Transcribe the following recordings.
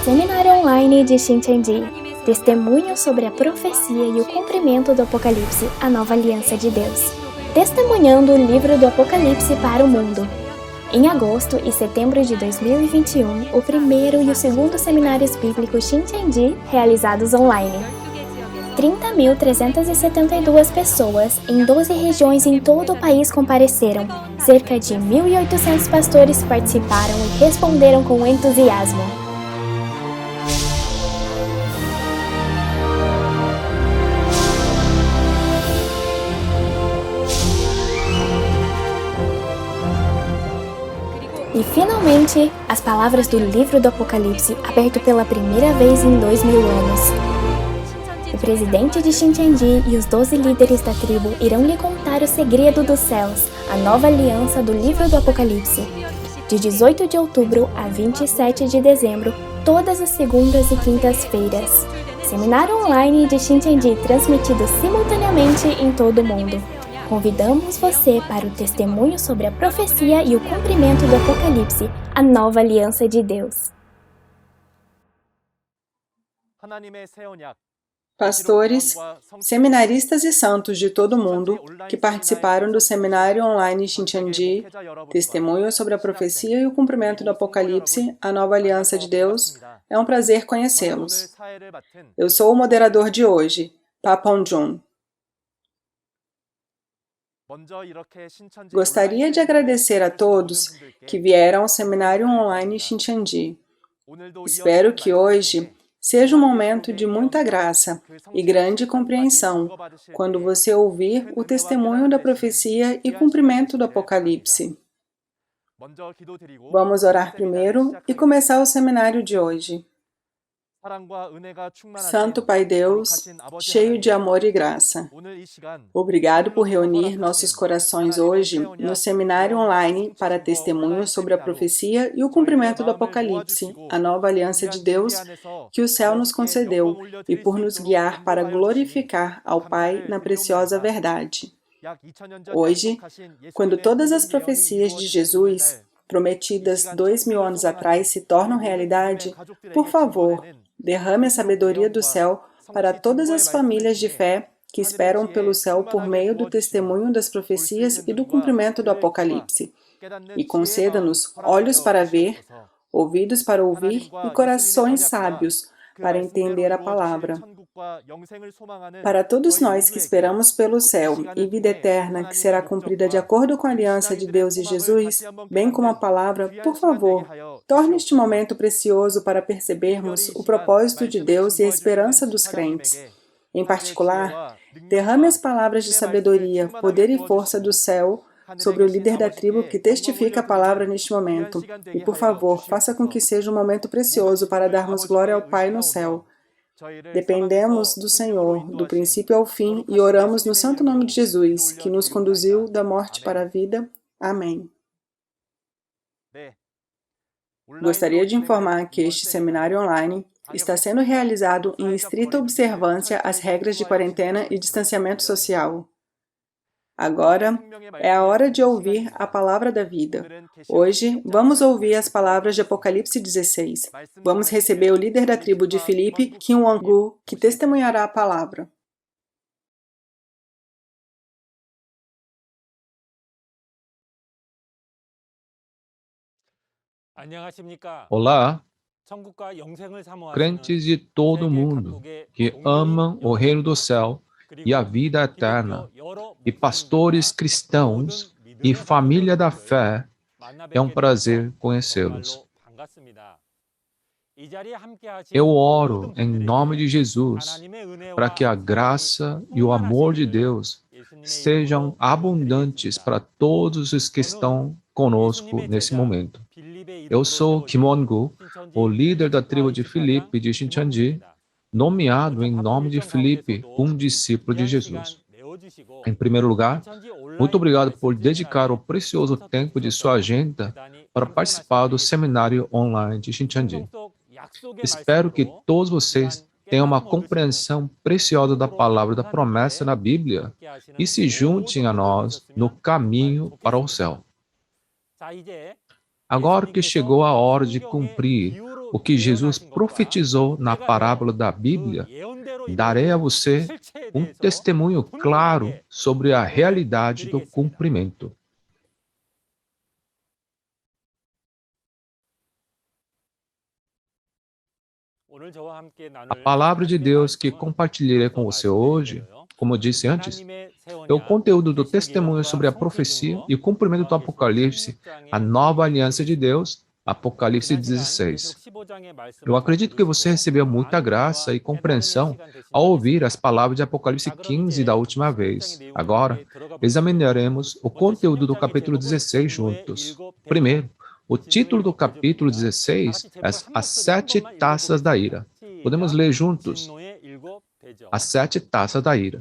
Seminário Online de Shincheonji. Testemunho sobre a profecia e o cumprimento do Apocalipse, a nova aliança de Deus. Testemunhando o livro do Apocalipse para o mundo. Em agosto e setembro de 2021, o primeiro e o segundo seminários bíblicos Shincheonji realizados online. 30.372 pessoas em 12 regiões em todo o país compareceram. Cerca de 1.800 pastores participaram e responderam com entusiasmo. E finalmente, as palavras do livro do Apocalipse, aberto pela primeira vez em 2000 anos. O presidente de Shincheonji e os 12 líderes da tribo irão lhe contar o segredo dos céus, a nova aliança do livro do Apocalipse. De 18 de outubro a 27 de dezembro, todas as segundas e quintas-feiras. Seminário online de Shincheonji transmitido simultaneamente em todo o mundo. Convidamos você para o testemunho sobre a profecia e o cumprimento do Apocalipse, a nova aliança de Deus. Pastores, seminaristas e santos de todo o mundo que participaram do Seminário Online Shincheonji, Testemunho sobre a Profecia e o Cumprimento do Apocalipse, a Nova Aliança de Deus, é um prazer conhecê-los. Eu sou o moderador de hoje, Papon Jun. Gostaria de agradecer a todos que vieram ao Seminário Online Shincheonji. Espero que hoje seja um momento de muita graça e grande compreensão quando você ouvir o testemunho da profecia e cumprimento do Apocalipse. Vamos orar primeiro e começar o seminário de hoje. Santo Pai Deus, cheio de amor e graça, obrigado por reunir nossos corações hoje no seminário online para testemunho sobre a profecia e o cumprimento do Apocalipse, a nova aliança de Deus que o céu nos concedeu, e por nos guiar para glorificar ao Pai na preciosa verdade. Hoje, quando todas as profecias de Jesus, prometidas 2000 anos atrás, se tornam realidade, por favor, derrame a sabedoria do céu para todas as famílias de fé que esperam pelo céu por meio do testemunho das profecias e do cumprimento do Apocalipse. E conceda-nos olhos para ver, ouvidos para ouvir e corações sábios para entender a palavra. Para todos nós que esperamos pelo céu e vida eterna que será cumprida de acordo com a aliança de Deus e Jesus, bem como a palavra, por favor, torne este momento precioso para percebermos o propósito de Deus e a esperança dos crentes. Em particular, derrame as palavras de sabedoria, poder e força do céu sobre o líder da tribo que testifica a palavra neste momento. E, por favor, faça com que seja um momento precioso para darmos glória ao Pai no céu. Dependemos do Senhor, do princípio ao fim, e oramos no santo nome de Jesus, que nos conduziu da morte para a vida. Amém. Gostaria de informar que este seminário online está sendo realizado em estrita observância às regras de quarentena e distanciamento social. Agora é a hora de ouvir a palavra da vida. Hoje, vamos ouvir as palavras de Apocalipse 16. Vamos receber o líder da tribo de Filipe, Kim Won-gu, que testemunhará a palavra. Olá, crentes de todo o mundo que amam o reino do céu e a vida eterna, e pastores cristãos e família da fé, é um prazer conhecê-los. Eu oro em nome de Jesus para que a graça e o amor de Deus sejam abundantes para todos os que estão conosco nesse momento. Eu sou Kim Won-gu, o líder da tribo de Filipe de Shincheonji, nomeado em nome de Filipe, um discípulo de Jesus. Em primeiro lugar, muito obrigado por dedicar o precioso tempo de sua agenda para participar do seminário online de Shincheonji. Espero que todos vocês tenham uma compreensão preciosa da palavra da promessa na Bíblia e se juntem a nós no caminho para o céu. Agora que chegou a hora de cumprir o que Jesus profetizou na parábola da Bíblia, darei a você um testemunho claro sobre a realidade do cumprimento. A palavra de Deus que compartilharei com você hoje, como eu disse antes, é o conteúdo do testemunho sobre a profecia e o cumprimento do Apocalipse, a nova aliança de Deus, Apocalipse 16. Eu acredito que você recebeu muita graça e compreensão ao ouvir as palavras de Apocalipse 15 da última vez. Agora, examinaremos o conteúdo do capítulo 16 juntos. Primeiro, o título do capítulo 16 é As Sete Taças da Ira. Podemos ler juntos. As Sete Taças da Ira.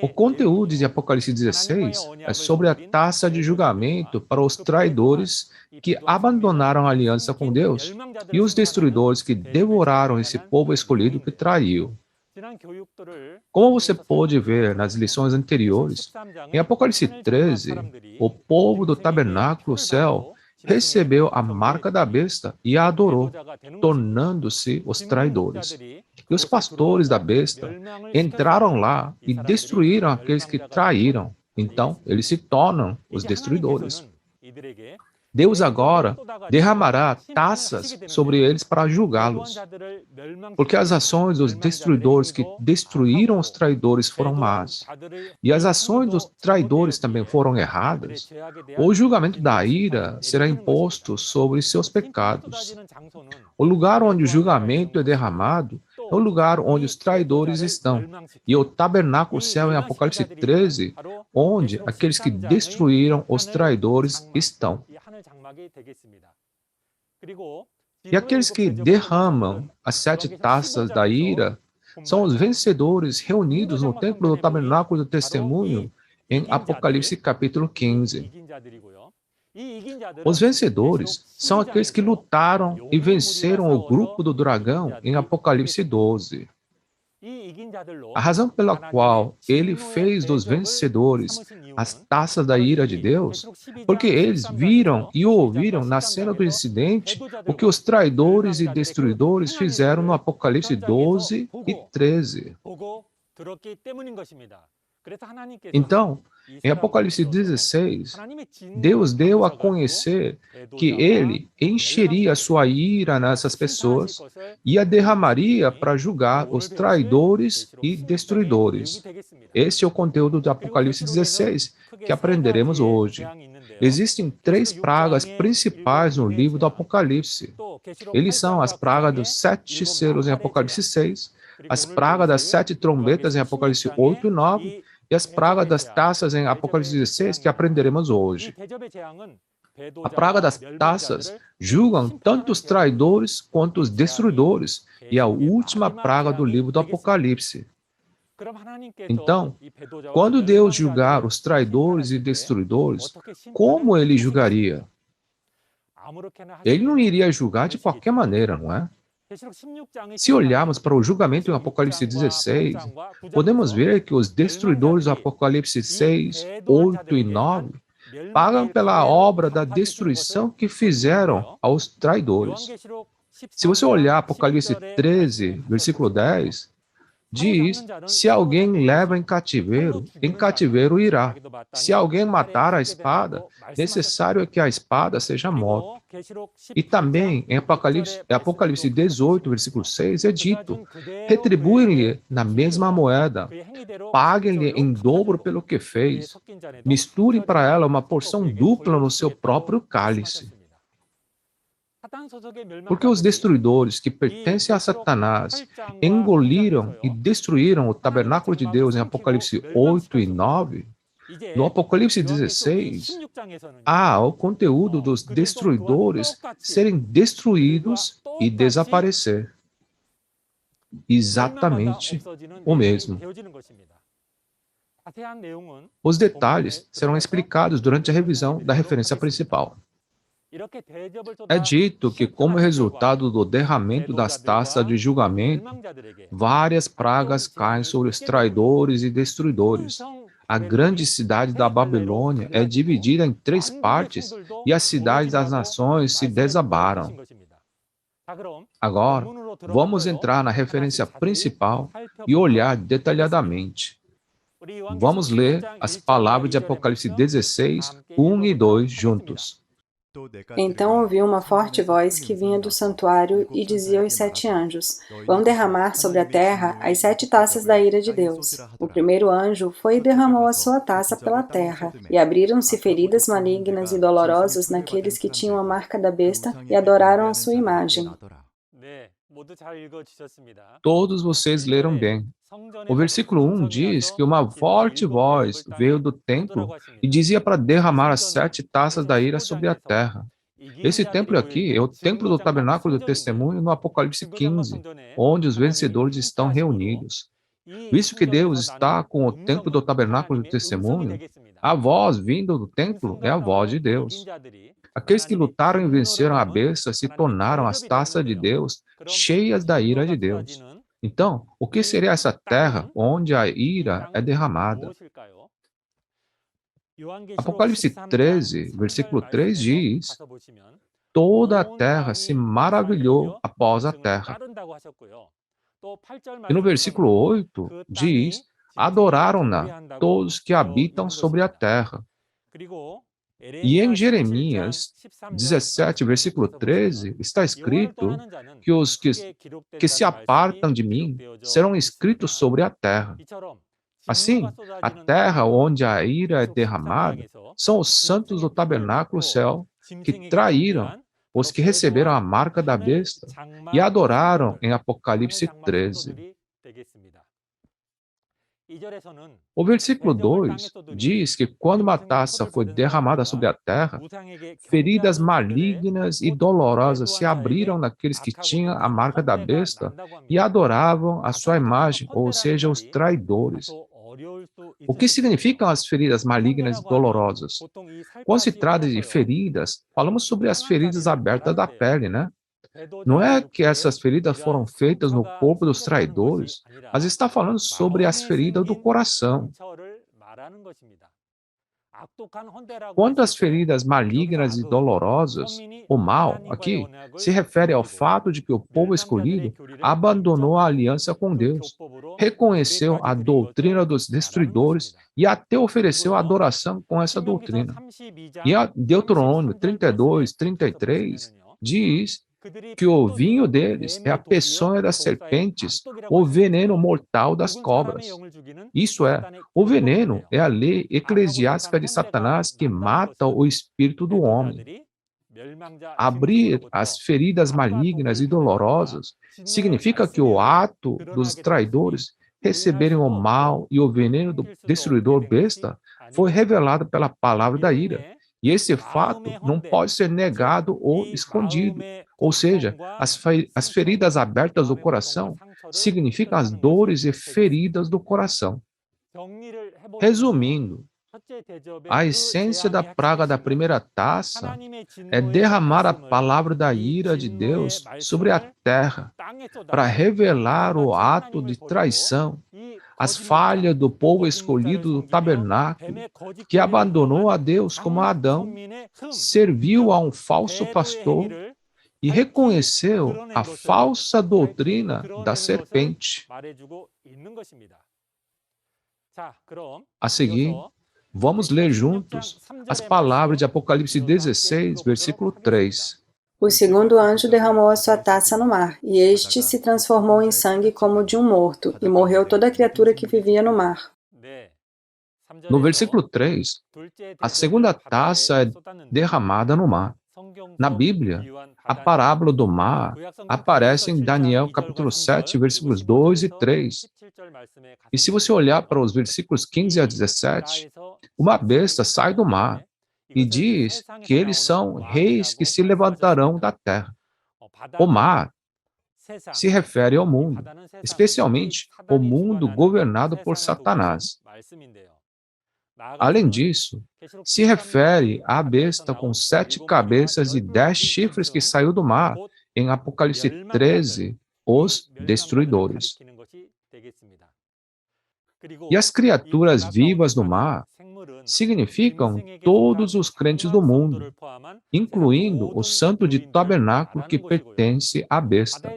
O conteúdo de Apocalipse 16 é sobre a taça de julgamento para os traidores que abandonaram a aliança com Deus e os destruidores que devoraram esse povo escolhido que traiu. Como você pôde ver nas lições anteriores, em Apocalipse 13, o povo do tabernáculo céu recebeu a marca da besta e a adorou, tornando-se os traidores. E os pastores da besta entraram lá e destruíram aqueles que traíram. Então, eles se tornam os destruidores. Deus agora derramará taças sobre eles para julgá-los. Porque as ações dos destruidores que destruíram os traidores foram más, e as ações dos traidores também foram erradas, o julgamento da ira será imposto sobre seus pecados. O lugar onde o julgamento é derramado é o lugar onde os traidores estão, e o tabernáculo céu em Apocalipse 13, onde aqueles que destruíram os traidores estão. E aqueles que derramam as sete taças da ira são os vencedores reunidos no templo do tabernáculo do testemunho em Apocalipse capítulo 15. Os vencedores são aqueles que lutaram e venceram o grupo do dragão em Apocalipse 12. A razão pela qual ele fez dos vencedores as taças da ira de Deus, porque eles viram e ouviram na cena do incidente o que os traidores e destruidores fizeram no Apocalipse 12 e 13. Então, em Apocalipse 16, Deus deu a conhecer que ele encheria sua ira nessas pessoas e a derramaria para julgar os traidores e destruidores. Esse é o conteúdo do Apocalipse 16 que aprenderemos hoje. Existem três pragas principais no livro do Apocalipse. Eles são as pragas dos 7 selos em Apocalipse 6, as pragas das 7 trombetas em Apocalipse 8 e 9, e as pragas das taças em Apocalipse 16 que aprenderemos hoje. A praga das taças julgam tanto os traidores quanto os destruidores, e é a última praga do livro do Apocalipse. Então, quando Deus julgar os traidores e destruidores, como ele julgaria? Ele não iria julgar de qualquer maneira, não é? Se olharmos para o julgamento em Apocalipse 16, podemos ver que os destruidores do Apocalipse 6, 8 e 9 pagam pela obra da destruição que fizeram aos traidores. Se você olhar Apocalipse 13, versículo 10, diz, se alguém leva em cativeiro irá. Se alguém matar a espada, necessário é que a espada seja morta. E também em Apocalipse 18, versículo 6, é dito, retribuem-lhe na mesma moeda, paguem-lhe em dobro pelo que fez, misturem para ela uma porção dupla no seu próprio cálice. Porque os destruidores que pertencem a Satanás engoliram e destruíram o tabernáculo de Deus em Apocalipse 8 e 9, no Apocalipse 16, há o conteúdo dos destruidores serem destruídos e desaparecer. Exatamente o mesmo. Os detalhes serão explicados durante a revisão da referência principal. É dito que, como resultado do derramamento das taças de julgamento, várias pragas caem sobre os traidores e destruidores. A grande cidade da Babilônia é dividida em 3 partes e as cidades das nações se desabaram. Agora, vamos entrar na referência principal e olhar detalhadamente. Vamos ler as palavras de Apocalipse 16, 1 e 2 juntos. Então ouvi uma forte voz que vinha do santuário e dizia aos 7 anjos: Vão derramar sobre a terra as 7 taças da ira de Deus. O primeiro anjo foi e derramou a sua taça pela terra, e abriram-se feridas malignas e dolorosas naqueles que tinham a marca da besta e adoraram a sua imagem. Todos vocês leram bem. O versículo 1 diz que uma forte voz veio do templo e dizia para derramar as 7 taças da ira sobre a terra. Esse templo aqui é o templo do tabernáculo do testemunho no Apocalipse 15, onde os vencedores estão reunidos. Visto que Deus está com o templo do tabernáculo do testemunho, a voz vinda do templo é a voz de Deus. Aqueles que lutaram e venceram a besta se tornaram as taças de Deus, cheias da ira de Deus. Então, o que seria essa terra onde a ira é derramada? Apocalipse 13, versículo 3 diz: toda a terra se maravilhou após a terra. E no versículo 8 diz: adoraram-na todos que habitam sobre a terra. E em Jeremias 17, versículo 13, está escrito que os que se apartam de mim serão escritos sobre a terra. Assim, a terra onde a ira é derramada são os santos do tabernáculo céu que traíram os que receberam a marca da besta e adoraram em Apocalipse 13. O versículo 2 diz que quando uma taça foi derramada sobre a terra, feridas malignas e dolorosas se abriram naqueles que tinham a marca da besta e adoravam a sua imagem, ou seja, os traidores. O que significam as feridas malignas e dolorosas? Quando se trata de feridas, falamos sobre as feridas abertas da pele, né? Não é que essas feridas foram feitas no corpo dos traidores, mas está falando sobre as feridas do coração. Quanto às feridas malignas e dolorosas, o mal, aqui, se refere ao fato de que o povo escolhido abandonou a aliança com Deus, reconheceu a doutrina dos destruidores e até ofereceu adoração com essa doutrina. E a Deuteronômio 32, 33 diz que o vinho deles é a peçonha das serpentes, o veneno mortal das cobras. Isso é, o veneno é a lei eclesiástica de Satanás que mata o espírito do homem. Abrir as feridas malignas e dolorosas significa que o ato dos traidores receberem o mal e o veneno do destruidor besta foi revelado pela palavra da ira. E esse fato não pode ser negado ou escondido. Ou seja, as feridas abertas do coração significam as dores e feridas do coração. Resumindo, a essência da praga da primeira taça é derramar a palavra da ira de Deus sobre a terra, para revelar o ato de traição, as falhas do povo escolhido do tabernáculo, que abandonou a Deus como Adão, serviu a um falso pastor e reconheceu a falsa doutrina da serpente. A seguir, vamos ler juntos as palavras de Apocalipse 16, versículo 3. O segundo anjo derramou a sua taça no mar, e este se transformou em sangue como de um morto, e morreu toda a criatura que vivia no mar. No versículo 3, a segunda taça é derramada no mar. Na Bíblia, a parábola do mar aparece em Daniel capítulo 7, versículos 2 e 3. E se você olhar para os versículos 15 a 17, uma besta sai do mar e diz que eles são reis que se levantarão da terra. O mar se refere ao mundo, especialmente o mundo governado por Satanás. Além disso, se refere à besta com 7 cabeças e 10 chifres que saiu do mar, em Apocalipse 13, os destruidores. E as criaturas vivas no mar significam todos os crentes do mundo, incluindo o santo de tabernáculo que pertence à besta.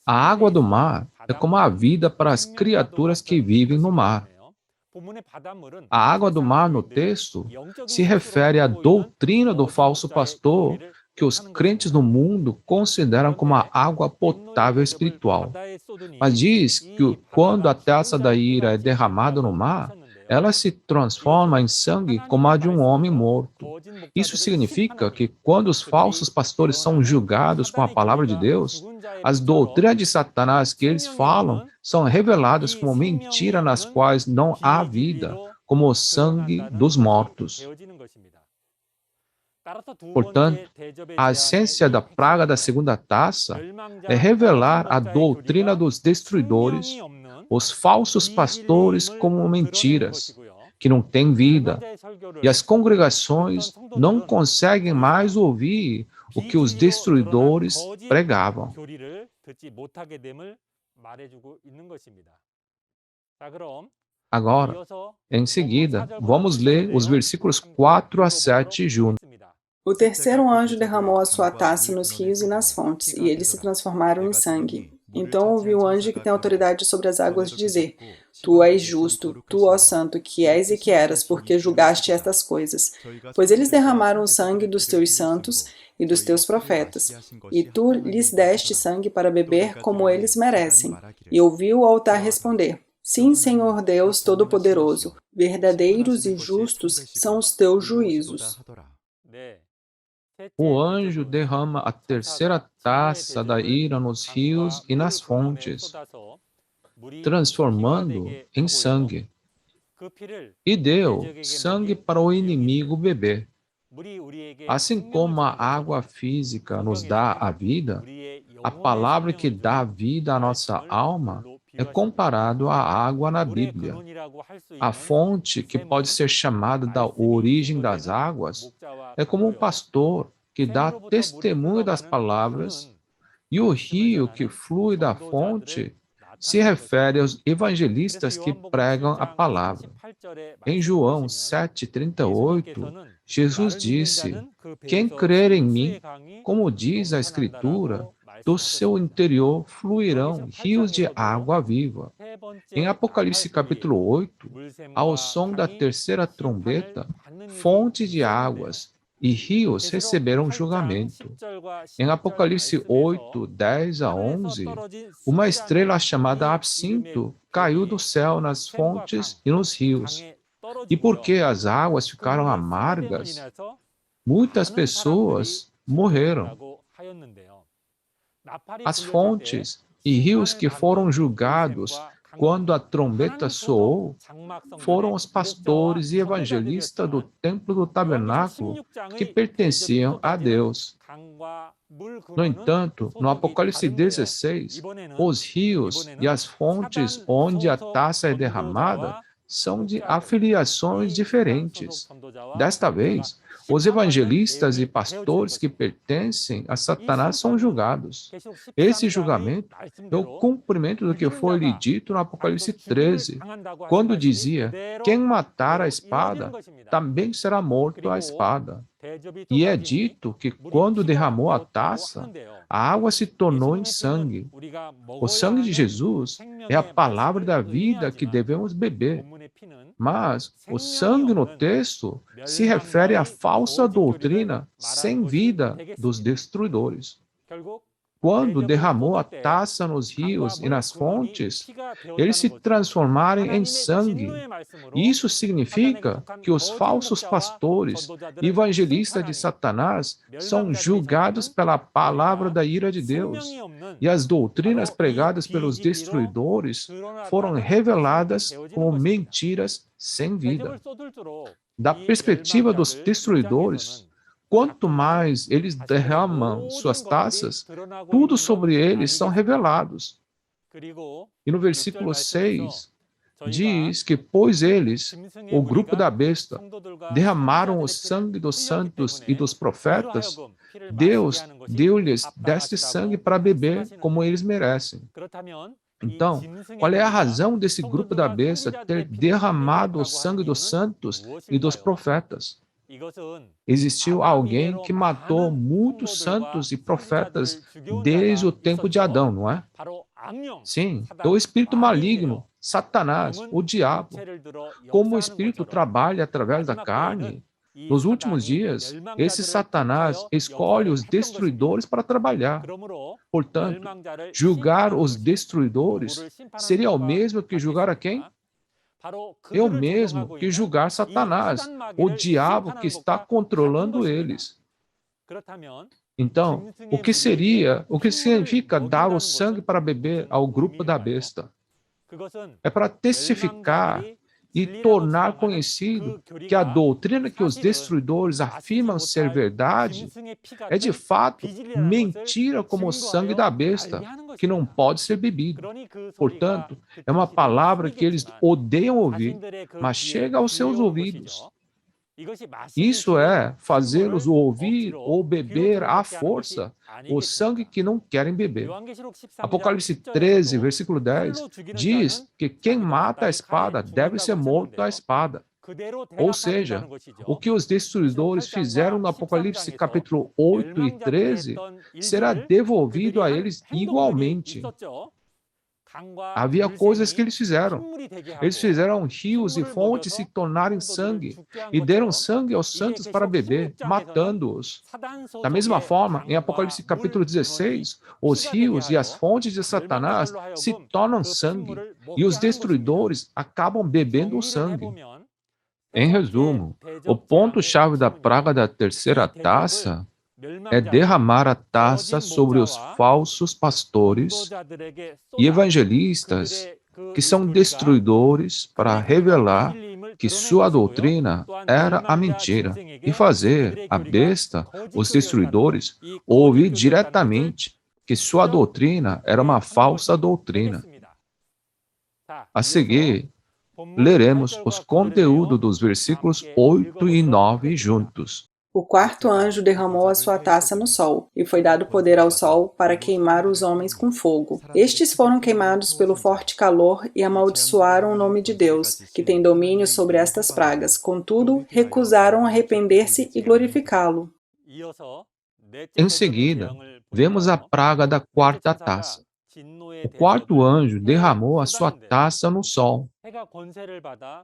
A água do mar é como a vida para as criaturas que vivem no mar. A água do mar no texto se refere à doutrina do falso pastor que os crentes no mundo consideram como a água potável espiritual. Mas diz que quando a taça da ira é derramada no mar, ela se transforma em sangue como a de um homem morto. Isso significa que quando os falsos pastores são julgados com a palavra de Deus, as doutrinas de Satanás que eles falam são reveladas como mentira nas quais não há vida, como o sangue dos mortos. Portanto, a essência da praga da segunda taça é revelar a doutrina dos destruidores, os falsos pastores como mentiras, que não têm vida, e as congregações não conseguem mais ouvir o que os destruidores pregavam. Agora, em seguida, vamos ler os versículos 4 a 7 juntos. O terceiro anjo derramou a sua taça nos rios e nas fontes, e eles se transformaram em sangue. Então ouvi o anjo que tem autoridade sobre as águas dizer: Tu és justo, tu, ó santo, que és e que eras, porque julgaste estas coisas. Pois eles derramaram o sangue dos teus santos e dos teus profetas, e tu lhes deste sangue para beber como eles merecem. E ouvi o altar responder: Sim, Senhor Deus Todo-Poderoso, verdadeiros e justos são os teus juízos. O anjo derrama a terceira taça da ira nos rios e nas fontes, transformando em sangue. E deu sangue para o inimigo beber. Assim como a água física nos dá a vida, a palavra que dá vida à nossa alma é comparado à água na Bíblia. A fonte, que pode ser chamada da origem das águas, é como um pastor que dá testemunho das palavras, e o rio que flui da fonte se refere aos evangelistas que pregam a palavra. Em João 7,38, Jesus disse: Quem crer em mim, como diz a Escritura, do seu interior fluirão rios de água viva. Em Apocalipse capítulo 8, ao som da terceira trombeta, fontes de águas e rios receberam julgamento. Em Apocalipse 8, 10 a 11, uma estrela chamada Absinto caiu do céu nas fontes e nos rios. E porque as águas ficaram amargas, muitas pessoas morreram. As fontes e rios que foram julgados quando a trombeta soou foram os pastores e evangelistas do templo do tabernáculo que pertenciam a Deus. No entanto, no Apocalipse 16, os rios e as fontes onde a taça é derramada são de afiliações diferentes. Desta vez, os evangelistas e pastores que pertencem a Satanás são julgados. Esse julgamento é o cumprimento do que foi lhe dito no Apocalipse 13, quando dizia: quem matar a espada também será morto à espada. E é dito que quando derramou a taça, a água se tornou em sangue. O sangue de Jesus é a palavra da vida que devemos beber. Mas o sangue no texto se refere à falsa doutrina sem vida dos destruidores. Quando derramou a taça nos rios e nas fontes, eles se transformaram em sangue. Isso significa que os falsos pastores e evangelistas de Satanás são julgados pela palavra da ira de Deus, e as doutrinas pregadas pelos destruidores foram reveladas como mentiras sem vida. Da perspectiva dos destruidores, quanto mais eles derramam suas taças, tudo sobre eles são revelados. E no versículo 6, diz que, pois eles, o grupo da besta, derramaram o sangue dos santos e dos profetas, Deus deu-lhes deste sangue para beber como eles merecem. Então, qual é a razão desse grupo da besta ter derramado o sangue dos santos e dos profetas? Existiu alguém que matou muitos santos e profetas desde o tempo de Adão, não é? Sim, é o espírito maligno, Satanás, o diabo. Como o espírito trabalha através da carne, nos últimos dias, esse Satanás escolhe os destruidores para trabalhar. Portanto, julgar os destruidores seria o mesmo que julgar a quem? É o mesmo que julgar Satanás, o diabo que está controlando eles. Então, o que significa dar o sangue para beber ao grupo da besta? É para testificar e tornar conhecido que a doutrina que os destruidores afirmam ser verdade é de fato mentira como o sangue da besta, que não pode ser bebido. Portanto, é uma palavra que eles odeiam ouvir, mas chega aos seus ouvidos. Isso é fazê-los ouvir ou beber à força o sangue que não querem beber. Apocalipse 13, versículo 10, diz que quem mata a espada deve ser morto à espada. Ou seja, o que os destruidores fizeram no Apocalipse capítulo 8 e 13 será devolvido a eles igualmente. Havia coisas que eles fizeram. Eles fizeram rios e fontes se tornarem sangue e deram sangue aos santos para beber, matando-os. Da mesma forma, em Apocalipse capítulo 16, os rios e as fontes de Satanás se tornam sangue e os destruidores acabam bebendo o sangue. Em resumo, o ponto-chave da praga da terceira taça é derramar a taça sobre os falsos pastores e evangelistas que são destruidores para revelar que sua doutrina era a mentira e fazer a besta, os destruidores, ouvir diretamente que sua doutrina era uma falsa doutrina. A seguir, leremos os conteúdos dos versículos 8 e 9 juntos. O quarto anjo derramou a sua taça no sol, e foi dado poder ao sol para queimar os homens com fogo. Estes foram queimados pelo forte calor e amaldiçoaram o nome de Deus, que tem domínio sobre estas pragas. Contudo, recusaram arrepender-se e glorificá-lo. Em seguida, vemos a praga da quarta taça. O quarto anjo derramou a sua taça no sol.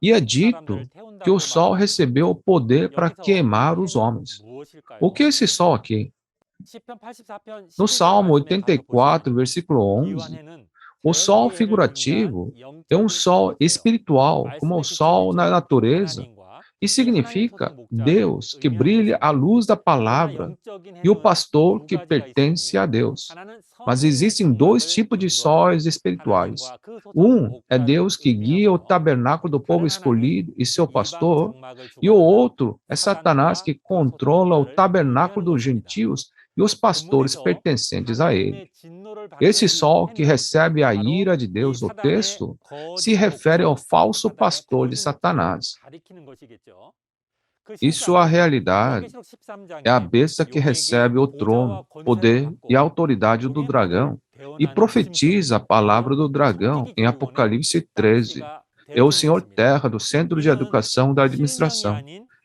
E é dito que o sol recebeu o poder para queimar os homens. O que é esse sol aqui? No Salmo 84, versículo 11, o sol figurativo é um sol espiritual, como o sol na natureza, e significa Deus que brilha à luz da palavra e o pastor que pertence a Deus. Mas existem dois tipos de sóis espirituais. Um é Deus que guia o tabernáculo do povo escolhido e seu pastor, e o outro é Satanás que controla o tabernáculo dos gentios e os pastores pertencentes a ele. Esse sol que recebe a ira de Deus no texto se refere ao falso pastor de Satanás. E sua realidade é a besta que recebe o trono, poder e autoridade do dragão e profetiza a palavra do dragão em Apocalipse 13. É o Senhor Terra do Centro de Educação da Administração.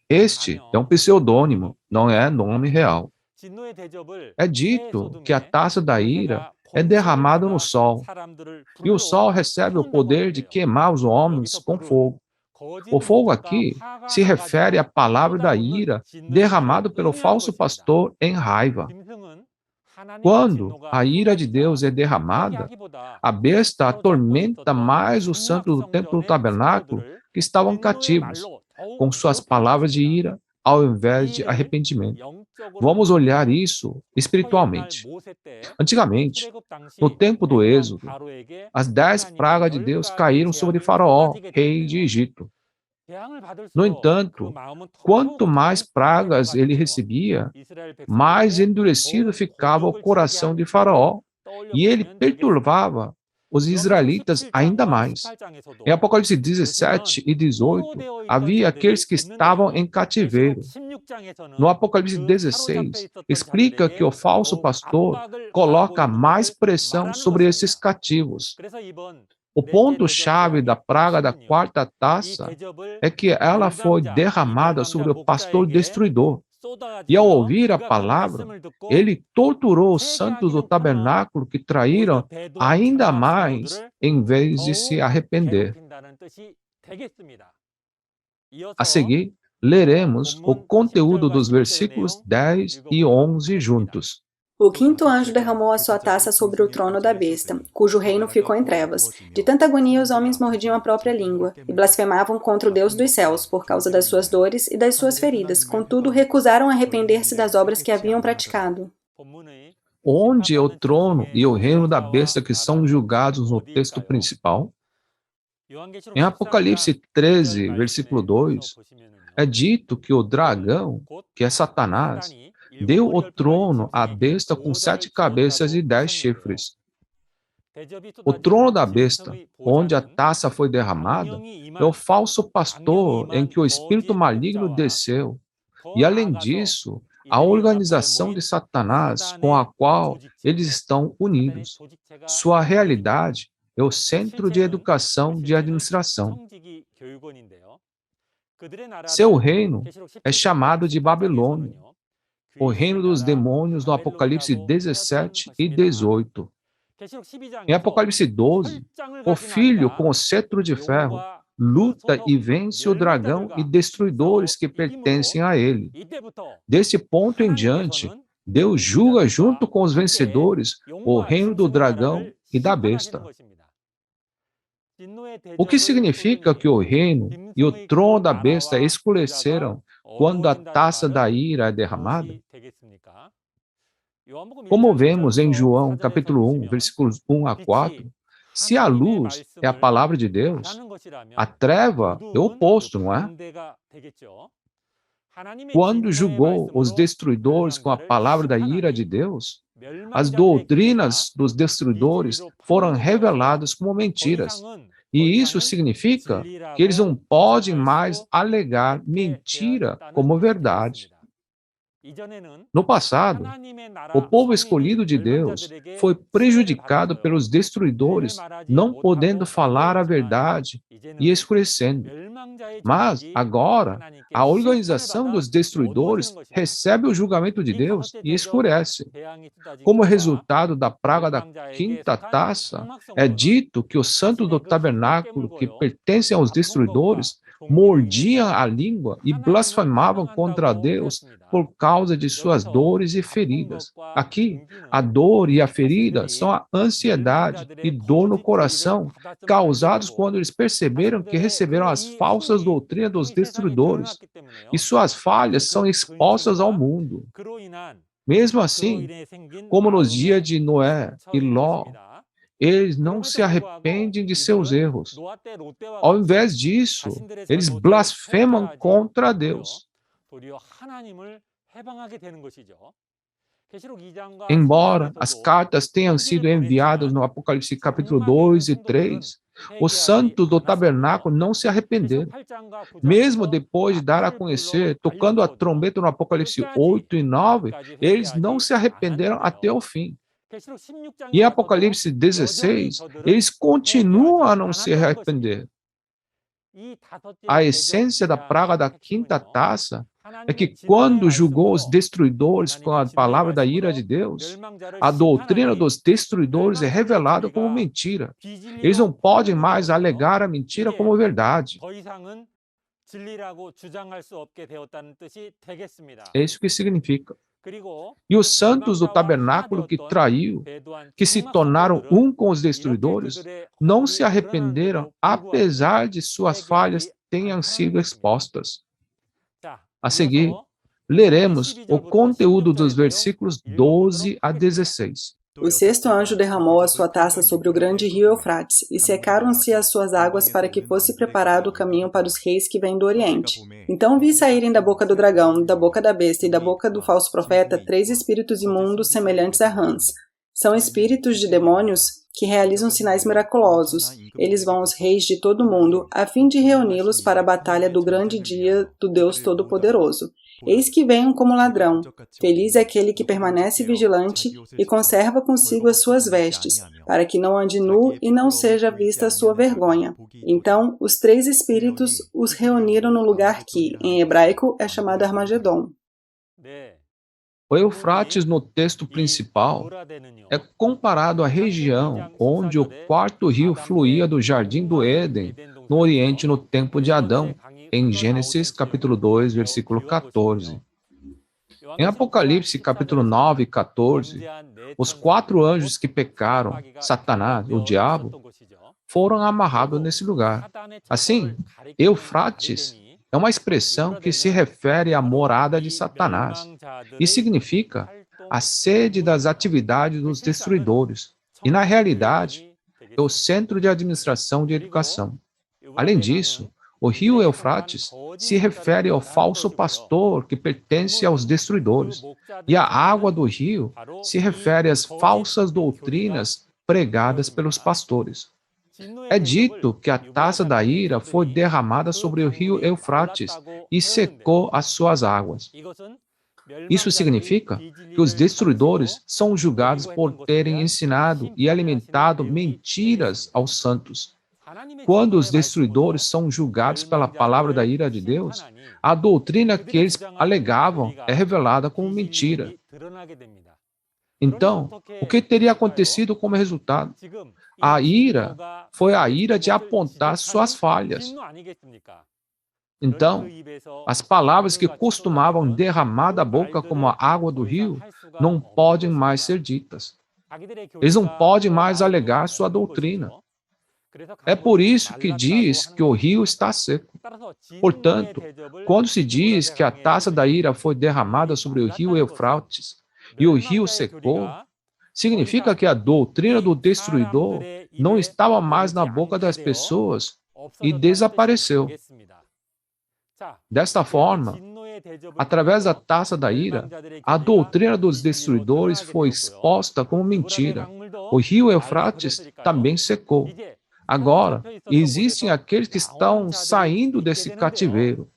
Este é um pseudônimo, não é nome real. É dito que a taça da ira é derramada no sol, e o sol recebe o poder de queimar os homens com fogo. O fogo aqui se refere à palavra da ira derramada pelo falso pastor em raiva. Quando a ira de Deus é derramada, a besta atormenta mais os santos do templo do tabernáculo que estavam cativos, com suas palavras de ira, ao invés de arrependimento. Vamos olhar isso espiritualmente. Antigamente, no tempo do Êxodo, as 10 pragas de Deus caíram sobre Faraó, rei de Egito. No entanto, quanto mais pragas ele recebia, mais endurecido ficava o coração de Faraó, e ele perturbava os israelitas ainda mais. Em Apocalipse 17 e 18, havia aqueles que estavam em cativeiro. No Apocalipse 16, explica que o falso pastor coloca mais pressão sobre esses cativos. O ponto-chave da praga da quarta taça é que ela foi derramada sobre o pastor destruidor. E ao ouvir a palavra, ele torturou os santos do tabernáculo que traíram ainda mais em vez de se arrepender. A seguir, leremos o conteúdo dos versículos 10 e 11 juntos. O quinto anjo derramou a sua taça sobre o trono da besta, cujo reino ficou em trevas. De tanta agonia os homens mordiam a própria língua e blasfemavam contra o Deus dos céus por causa das suas dores e das suas feridas. Contudo, recusaram arrepender-se das obras que haviam praticado. Onde é o trono e o reino da besta que são julgados no texto principal? Em Apocalipse 13, versículo 2, é dito que o dragão, que é Satanás, deu o trono à besta com 7 cabeças e 10 chifres. O trono da besta, onde a taça foi derramada, é o falso pastor em que o espírito maligno desceu. E, além disso, a organização de Satanás com a qual eles estão unidos. Sua realidade é o Centro de Educação de Administração. Seu reino é chamado de Babilônia, o reino dos demônios no Apocalipse 17 e 18. Em Apocalipse 12, o filho com o cetro de ferro luta e vence o dragão e destruidores que pertencem a ele. Desse ponto em diante, Deus julga junto com os vencedores o reino do dragão e da besta. O que significa que o reino e o trono da besta escureceram quando a taça da ira é derramada? Como vemos em João capítulo 1, versículos 1 a 4, se a luz é a palavra de Deus, a treva é o oposto, não é? Quando julgou os destruidores com a palavra da ira de Deus, as doutrinas dos destruidores foram reveladas como mentiras. E isso significa que eles não podem mais alegar mentira como verdade. No passado, o povo escolhido de Deus foi prejudicado pelos destruidores, não podendo falar a verdade e escurecendo. Mas, agora, a organização dos destruidores recebe o julgamento de Deus e escurece. Como resultado da praga da quinta taça, é dito que os santos do tabernáculo que pertencem aos destruidores mordiam a língua e blasfemavam contra Deus por causa de suas dores e feridas. Aqui, a dor e a ferida são a ansiedade e dor no coração causados quando eles perceberam que receberam as falsas doutrinas dos destruidores e suas falhas são expostas ao mundo. Mesmo assim, como nos dias de Noé e Ló, eles não se arrependem de seus erros. Ao invés disso, eles blasfemam contra Deus. Embora as cartas tenham sido enviadas no Apocalipse capítulo 2 e 3, os santos do tabernáculo não se arrependeram. Mesmo depois de dar a conhecer, tocando a trombeta no Apocalipse 8 e 9, eles não se arrependeram até o fim. E em Apocalipse 16, eles continuam a não se arrepender. A essência da praga da quinta taça é que quando julgou os destruidores com a palavra da ira de Deus, a doutrina dos destruidores é revelada como mentira. Eles não podem mais alegar a mentira como verdade. É isso que significa. E os santos do tabernáculo que traiu, que se tornaram um com os destruidores, não se arrependeram, apesar de suas falhas tenham sido expostas. A seguir, leremos o conteúdo dos versículos 12 a 16. O sexto anjo derramou a sua taça sobre o grande rio Eufrates, e secaram-se as suas águas para que fosse preparado o caminho para os reis que vêm do Oriente. Então vi saírem da boca do dragão, da boca da besta e da boca do falso profeta 3 espíritos imundos semelhantes a rãs. São espíritos de demônios que realizam sinais miraculosos. Eles vão aos reis de todo o mundo, a fim de reuni-los para a batalha do grande dia do Deus Todo-Poderoso. Eis que venham como ladrão. Feliz é aquele que permanece vigilante e conserva consigo as suas vestes, para que não ande nu e não seja vista a sua vergonha. Então, os três espíritos os reuniram no lugar que, em hebraico, é chamado Armagedon. O Eufrates, no texto principal, é comparado à região onde o quarto rio fluía do Jardim do Éden, no Oriente, no tempo de Adão, em Gênesis capítulo 2, versículo 14. Em Apocalipse capítulo 9 e 14, os 4 anjos que pecaram, Satanás, o diabo, foram amarrados nesse lugar. Assim, Eufrates é uma expressão que se refere à morada de Satanás e significa a sede das atividades dos destruidores. E, na realidade, é o centro de administração de educação. Além disso, o rio Eufrates se refere ao falso pastor que pertence aos destruidores, e a água do rio se refere às falsas doutrinas pregadas pelos pastores. É dito que a taça da ira foi derramada sobre o rio Eufrates e secou as suas águas. Isso significa que os destruidores são julgados por terem ensinado e alimentado mentiras aos santos. Quando os destruidores são julgados pela palavra da ira de Deus, a doutrina que eles alegavam é revelada como mentira. Então, o que teria acontecido como resultado? A ira foi a ira de apontar suas falhas. Então, as palavras que costumavam derramar da boca como a água do rio não podem mais ser ditas. Eles não podem mais alegar sua doutrina. É por isso que diz que o rio está seco. Portanto, quando se diz que a taça da ira foi derramada sobre o rio Eufrates e o rio secou, significa que a doutrina do destruidor não estava mais na boca das pessoas e desapareceu. Desta forma, através da taça da ira, a doutrina dos destruidores foi exposta como mentira. O rio Eufrates também secou. Agora, existem aqueles que estão saindo desse cativeiro.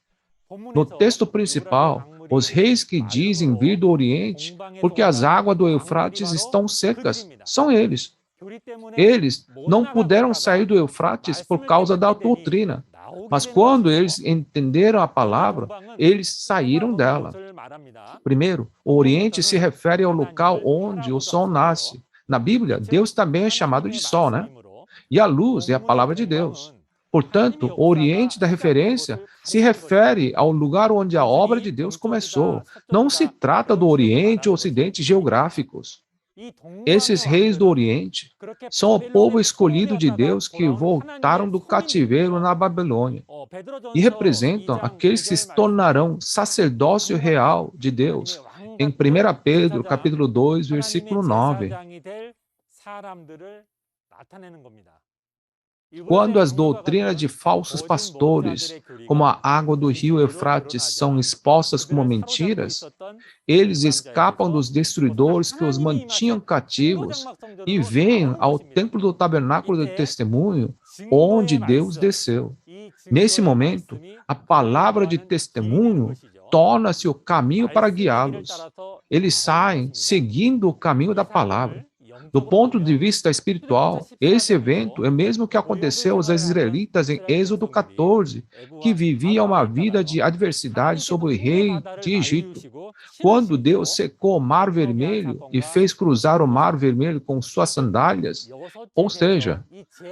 No texto principal, os reis que dizem vir do Oriente, porque as águas do Eufrates estão secas, são eles. Eles não puderam sair do Eufrates por causa da doutrina, mas quando eles entenderam a palavra, eles saíram dela. Primeiro, o Oriente se refere ao local onde o sol nasce. Na Bíblia, Deus também é chamado de sol, né? E a luz é a palavra de Deus. Portanto, o Oriente da referência se refere ao lugar onde a obra de Deus começou. Não se trata do Oriente ou Ocidente geográficos. Esses reis do Oriente são o povo escolhido de Deus que voltaram do cativeiro na Babilônia e representam aqueles que se tornarão sacerdócio real de Deus. Em 1 Pedro, capítulo 2, versículo 9. Quando as doutrinas de falsos pastores, como a água do rio Eufrates, são expostas como mentiras, eles escapam dos destruidores que os mantinham cativos e vêm ao templo do tabernáculo do testemunho, onde Deus desceu. Nesse momento, a palavra de testemunho torna-se o caminho para guiá-los. Eles saem seguindo o caminho da palavra. Do ponto de vista espiritual, esse evento é o mesmo que aconteceu aos israelitas em Êxodo 14, que viviam uma vida de adversidade sob o rei de Egito. Quando Deus secou o Mar Vermelho e fez cruzar o Mar Vermelho com suas sandálias, ou seja,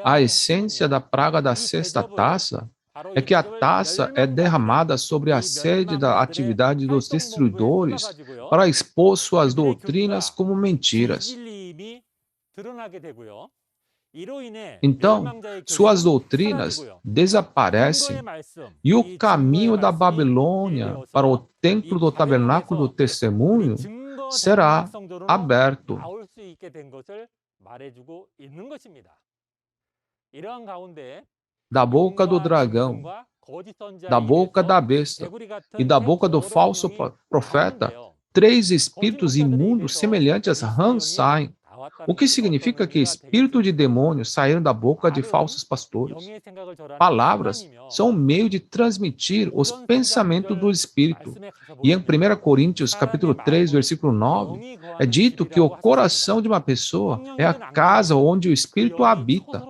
a essência da praga da sexta taça é que a taça é derramada sobre a sede da atividade dos destruidores para expor suas doutrinas como mentiras. Então, suas doutrinas desaparecem e o caminho da Babilônia para o templo do tabernáculo do testemunho será aberto. Da boca do dragão, da boca da besta e da boca do falso profeta, 3 espíritos imundos semelhantes a rãs saem. o que significa que espíritos de demônios saíram da boca de falsos pastores. Palavras são um meio de transmitir os pensamentos do Espírito. E em 1 Coríntios, capítulo 3, versículo 9, é dito que o coração de uma pessoa é a casa onde o Espírito habita.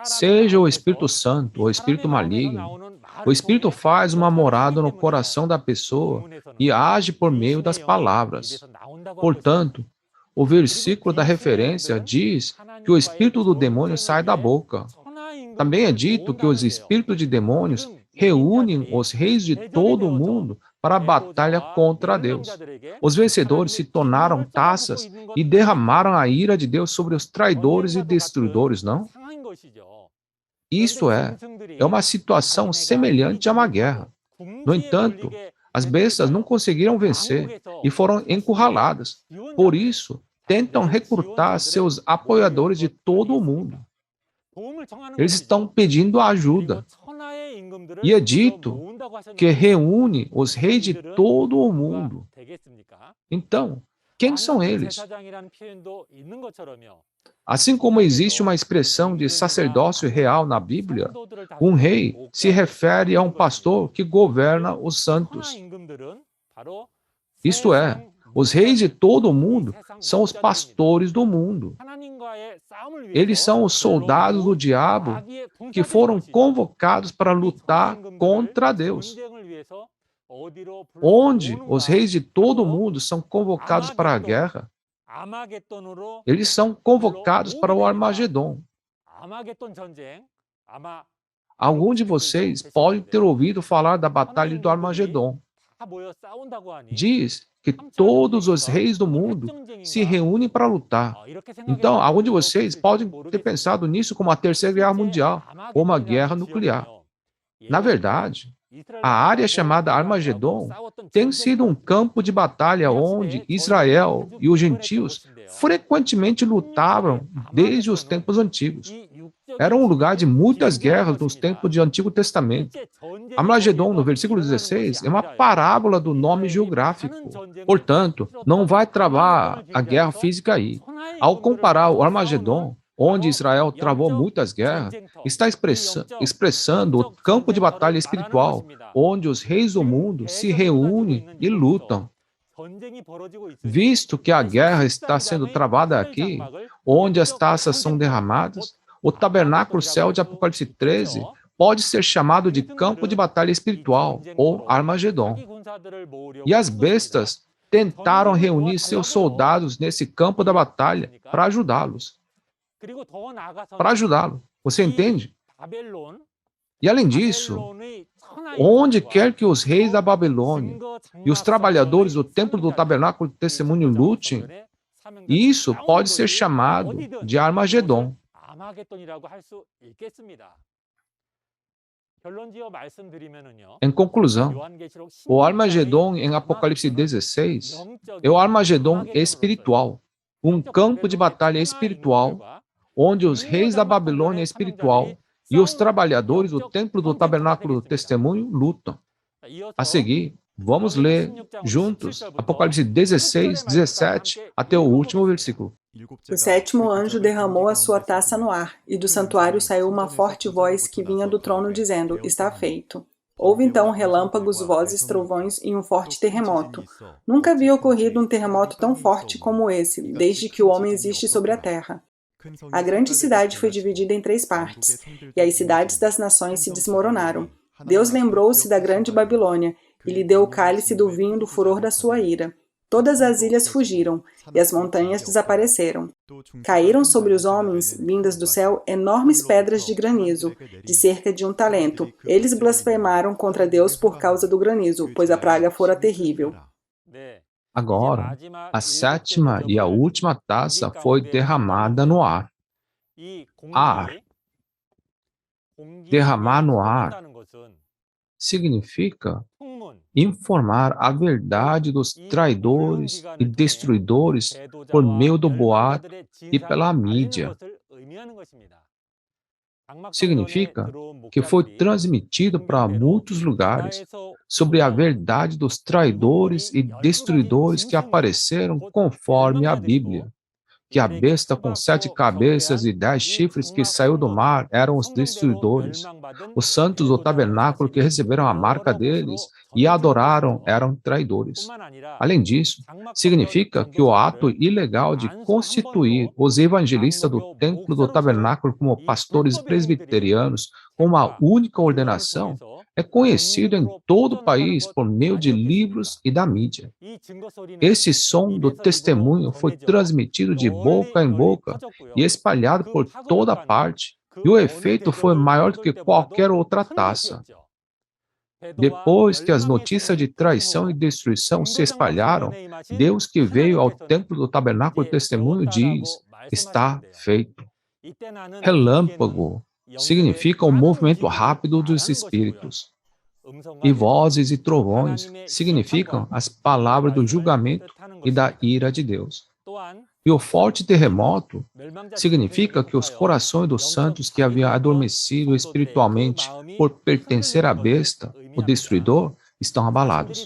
Seja o Espírito Santo ou o Espírito maligno, o Espírito faz uma morada no coração da pessoa e age por meio das palavras. Portanto, o versículo da referência diz que o espírito do demônio sai da boca. Também é dito que os espíritos de demônios reúnem os reis de todo o mundo para a batalha contra Deus. Os vencedores se tornaram taças e derramaram a ira de Deus sobre os traidores e destruidores, não? Isto é uma situação semelhante a uma guerra. No entanto, as bestas não conseguiram vencer e foram encurraladas. Por isso, tentam recrutar seus apoiadores de todo o mundo. Eles estão pedindo ajuda. E é dito que reúne os reis de todo o mundo. Então, quem são eles? Assim como existe uma expressão de sacerdócio real na Bíblia, um rei se refere a um pastor que governa os santos. Isto é, os reis de todo o mundo são os pastores do mundo. Eles são os soldados do diabo que foram convocados para lutar contra Deus. Onde os reis de todo o mundo são convocados para a guerra, eles são convocados para o Armagedon. Alguns de vocês podem ter ouvido falar da Batalha do Armagedon. Diz que todos os reis do mundo se reúnem para lutar. Então, alguns de vocês podem ter pensado nisso como a Terceira Guerra Mundial ou uma guerra nuclear. Na verdade, a área chamada Armagedon tem sido um campo de batalha onde Israel e os gentios frequentemente lutavam desde os tempos antigos. Era um lugar de muitas guerras nos tempos do Antigo Testamento. Armagedon, no versículo 16, é uma parábola do nome geográfico. Portanto, não vai travar a guerra física aí. Ao comparar o Armagedon, onde Israel travou muitas guerras, está expressando o campo de batalha espiritual, onde os reis do mundo se reúnem e lutam. Visto que a guerra está sendo travada aqui, onde as taças são derramadas, o tabernáculo céu de Apocalipse 13 pode ser chamado de campo de batalha espiritual, ou Armagedon. E as bestas tentaram reunir seus soldados nesse campo da batalha para ajudá-los. Você entende? E além disso, onde quer que os reis da Babilônia e os trabalhadores do templo do tabernáculo do testemunho lutem, isso pode ser chamado de Armagedon. Em conclusão, o Armagedon em Apocalipse 16 é o Armagedon espiritual, um campo de batalha espiritual, onde os reis da Babilônia espiritual e os trabalhadores do templo do tabernáculo do testemunho lutam. A seguir, vamos ler juntos Apocalipse 16, 17 até o último versículo. O sétimo anjo derramou a sua taça no ar, e do santuário saiu uma forte voz que vinha do trono dizendo: Está feito. Houve então relâmpagos, vozes, trovões e um forte terremoto. Nunca havia ocorrido um terremoto tão forte como esse, desde que o homem existe sobre a terra. A grande cidade foi dividida em 3 partes, e as cidades das nações se desmoronaram. Deus lembrou-se da grande Babilônia, e lhe deu o cálice do vinho do furor da sua ira. Todas as ilhas fugiram, e as montanhas desapareceram. Caíram sobre os homens, vindas do céu, enormes pedras de granizo, de cerca de 1 talento. Eles blasfemaram contra Deus por causa do granizo, pois a praga fora terrível. Agora, a 7ª e a última taça foi derramada no ar. Ar. Derramar no ar significa informar a verdade dos traidores e destruidores por meio do boato e pela mídia. Significa que foi transmitido para muitos lugares sobre a verdade dos traidores e destruidores que apareceram conforme a Bíblia. que a besta com 7 cabeças e 10 chifres que saiu do mar eram os destruidores. Os santos do tabernáculo que receberam a marca deles e a adoraram eram traidores. Além disso, significa que o ato ilegal de constituir os evangelistas do templo do tabernáculo como pastores presbiterianos com uma única ordenação é conhecido em todo o país por meio de livros e da mídia. Esse som do testemunho foi transmitido de boca em boca e espalhado por toda parte, e o efeito foi maior do que qualquer outra taça. Depois que as notícias de traição e destruição se espalharam, Deus que veio ao templo do tabernáculo do testemunho diz: está feito. Relâmpago significa um movimento rápido dos espíritos. E vozes e trovões significam as palavras do julgamento e da ira de Deus. E o forte terremoto significa que os corações dos santos que haviam adormecido espiritualmente por pertencer à besta, o destruidor, estão abalados.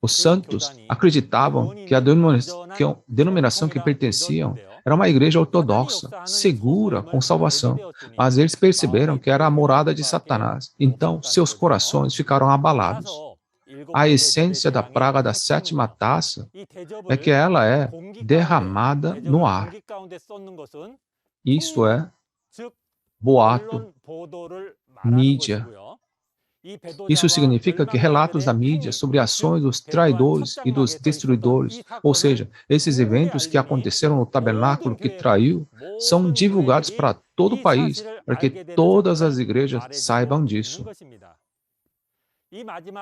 Os santos acreditavam que a denominação que pertenciam era uma igreja ortodoxa, segura, com salvação, mas eles perceberam que era a morada de Satanás. Então, seus corações ficaram abalados. A essência da praga da 7ª taça é que ela é derramada no ar. Isto é, boato, mídia. Isso significa que relatos da mídia sobre ações dos traidores e dos destruidores, ou seja, esses eventos que aconteceram no tabernáculo que traiu, são divulgados para todo o país, para que todas as igrejas saibam disso.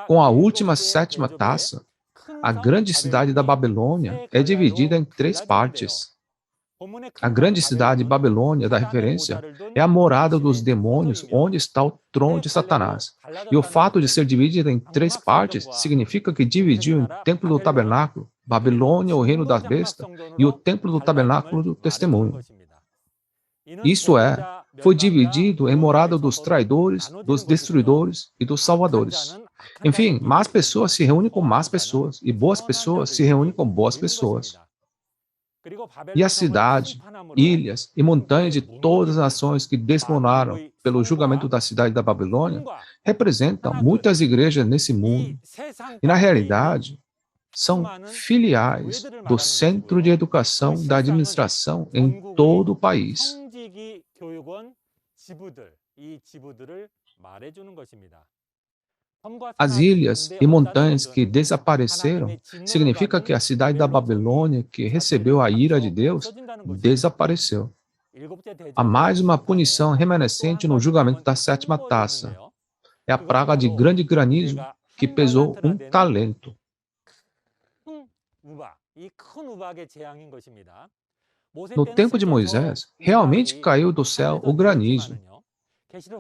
Com a última 7ª taça, a grande cidade da Babilônia é dividida em 3 partes. A grande cidade Babilônia da referência é a morada dos demônios, onde está o trono de Satanás. E o fato de ser dividida em 3 partes significa que dividiu o templo do tabernáculo, Babilônia, o reino da besta, e o templo do tabernáculo do testemunho. Isso é, foi dividido em morada dos traidores, dos destruidores e dos salvadores. Enfim, más pessoas se reúnem com más pessoas, e boas pessoas se reúnem com boas pessoas. E a cidade, ilhas e montanhas de todas as nações que desmoronaram pelo julgamento da cidade da Babilônia representam muitas igrejas nesse mundo. E, na realidade, são filiais do Centro de Educação da Administração em todo o país. As ilhas e montanhas que desapareceram significa que a cidade da Babilônia, que recebeu a ira de Deus, desapareceu. Há mais uma punição remanescente no julgamento da 7ª taça. É a praga de grande granizo que pesou 1 talento. No tempo de Moisés, realmente caiu do céu o granizo.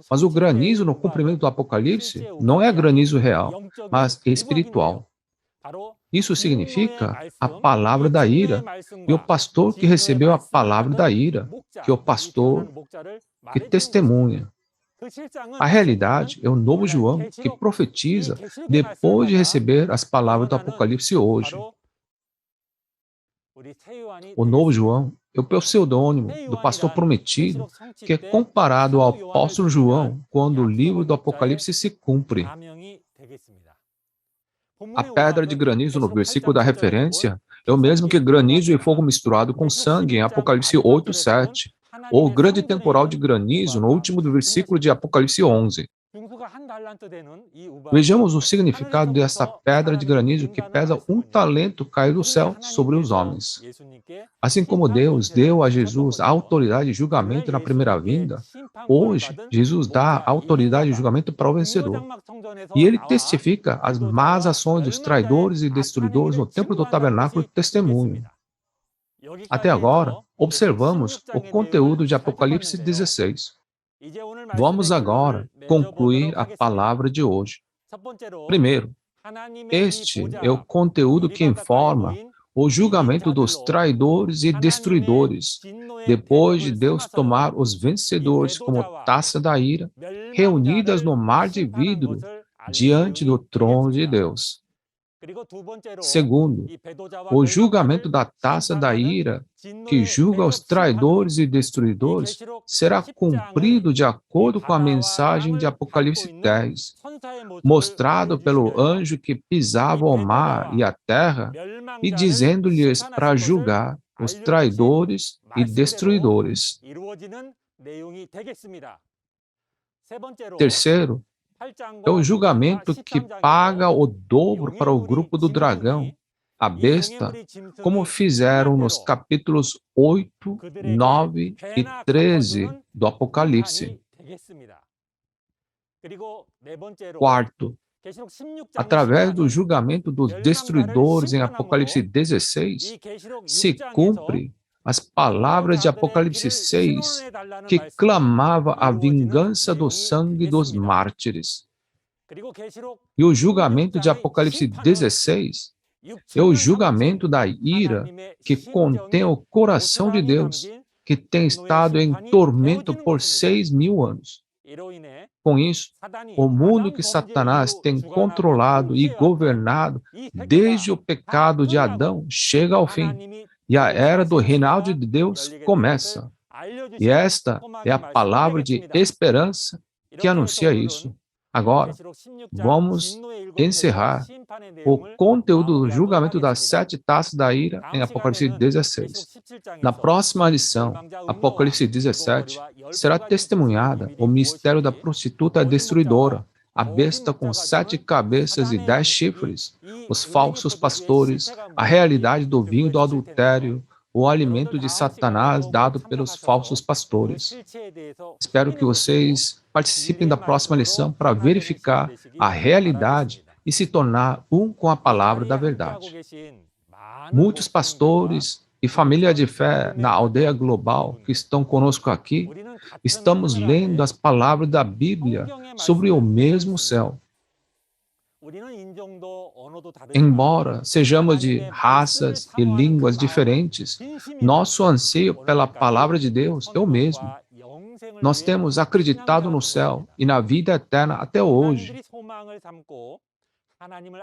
Mas o granizo no cumprimento do Apocalipse não é granizo real, mas espiritual. Isso significa a palavra da ira, e o pastor que recebeu a palavra da ira, que é o pastor que testemunha. A realidade é o novo João que profetiza depois de receber as palavras do Apocalipse hoje. O novo João é o pseudônimo do pastor prometido, que é comparado ao apóstolo João quando o livro do Apocalipse se cumpre. A pedra de granizo no versículo da referência é o mesmo que granizo e fogo misturado com sangue em Apocalipse 8:7, ou o grande temporal de granizo no último do versículo de Apocalipse 11. Vejamos o significado dessa pedra de granizo que pesa 1 talento cair do céu sobre os homens. Assim como Deus deu a Jesus a autoridade de julgamento na primeira vinda, hoje Jesus dá a autoridade de julgamento para o vencedor. E ele testifica as más ações dos traidores e destruidores no templo do tabernáculo do testemunho. Até agora, observamos o conteúdo de Apocalipse 16. Vamos agora concluir a palavra de hoje. Primeiro, este é o conteúdo que informa o julgamento dos traidores e destruidores, depois de Deus tomar os vencedores como taça da ira, reunidas no mar de vidro, diante do trono de Deus. Segundo, o julgamento da taça da ira, que julga os traidores e destruidores, será cumprido de acordo com a mensagem de Apocalipse 10, mostrado pelo anjo que pisava o mar e a terra, e dizendo-lhes para julgar os traidores e destruidores. Terceiro, é o julgamento que paga o dobro para o grupo do dragão, a besta, como fizeram nos capítulos 8, 9 e 13 do Apocalipse. Quarto, através do julgamento dos destruidores em Apocalipse 16, se cumpre as palavras de Apocalipse 6, que clamava a vingança do sangue dos mártires. E o julgamento de Apocalipse 16 é o julgamento da ira que contém o coração de Deus, que tem estado em tormento por 6.000 anos. Com isso, o mundo que Satanás tem controlado e governado desde o pecado de Adão chega ao fim, e a era do reinado de Deus começa. E esta é a palavra de esperança que anuncia isso. Agora, vamos encerrar o conteúdo do julgamento das 7 taças da ira em Apocalipse 16. Na próxima lição, Apocalipse 17, será testemunhada o mistério da prostituta destruidora, a besta com 7 cabeças e 10 chifres, os falsos pastores, a realidade do vinho do adultério, o alimento de Satanás dado pelos falsos pastores. Espero que vocês participem da próxima lição para verificar a realidade e se tornar um com a palavra da verdade. Muitos pastores e família de fé na aldeia global que estão conosco aqui, estamos lendo as palavras da Bíblia sobre o mesmo céu. Embora sejamos de raças e línguas diferentes, nosso anseio pela palavra de Deus é o mesmo. Nós temos acreditado no céu e na vida eterna até hoje.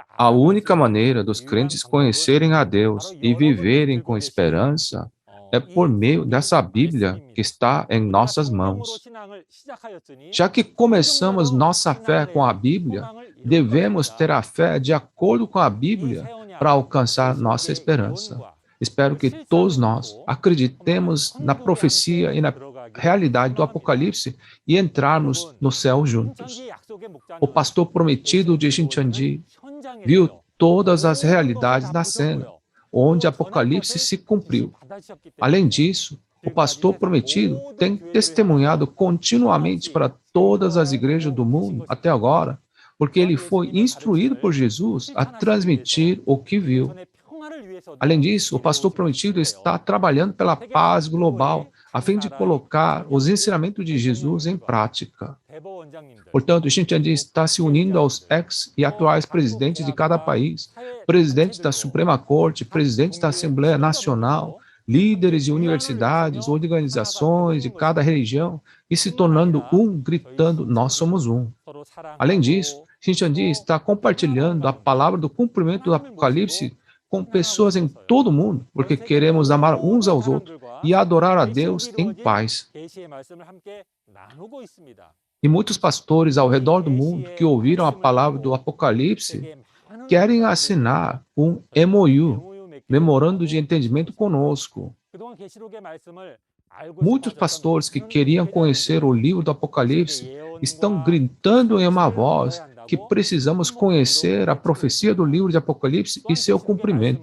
A única maneira dos crentes conhecerem a Deus e viverem com esperança é por meio dessa Bíblia que está em nossas mãos. Já que começamos nossa fé com a Bíblia, devemos ter a fé de acordo com a Bíblia para alcançar nossa esperança. Espero que todos nós acreditemos na profecia e na realidade do Apocalipse e entrarmos no céu juntos. O pastor prometido de Shincheonji viu todas as realidades na cena, onde Apocalipse se cumpriu. Além disso, o pastor prometido tem testemunhado continuamente para todas as igrejas do mundo até agora, porque ele foi instruído por Jesus a transmitir o que viu. Além disso, o pastor prometido está trabalhando pela paz global, a fim de colocar os ensinamentos de Jesus em prática. Portanto, Shincheonji está se unindo aos ex e atuais presidentes de cada país, presidentes da Suprema Corte, presidentes da Assembleia Nacional, líderes de universidades, organizações de cada religião, e se tornando um, gritando, nós somos um. Além disso, Shincheonji está compartilhando a palavra do cumprimento do Apocalipse com pessoas em todo o mundo, porque queremos amar uns aos outros e adorar a Deus em paz. E muitos pastores ao redor do mundo que ouviram a palavra do Apocalipse querem assinar um MOU, Memorando de Entendimento conosco. Muitos pastores que queriam conhecer o livro do Apocalipse estão gritando em uma voz que precisamos conhecer a profecia do livro de Apocalipse e seu cumprimento.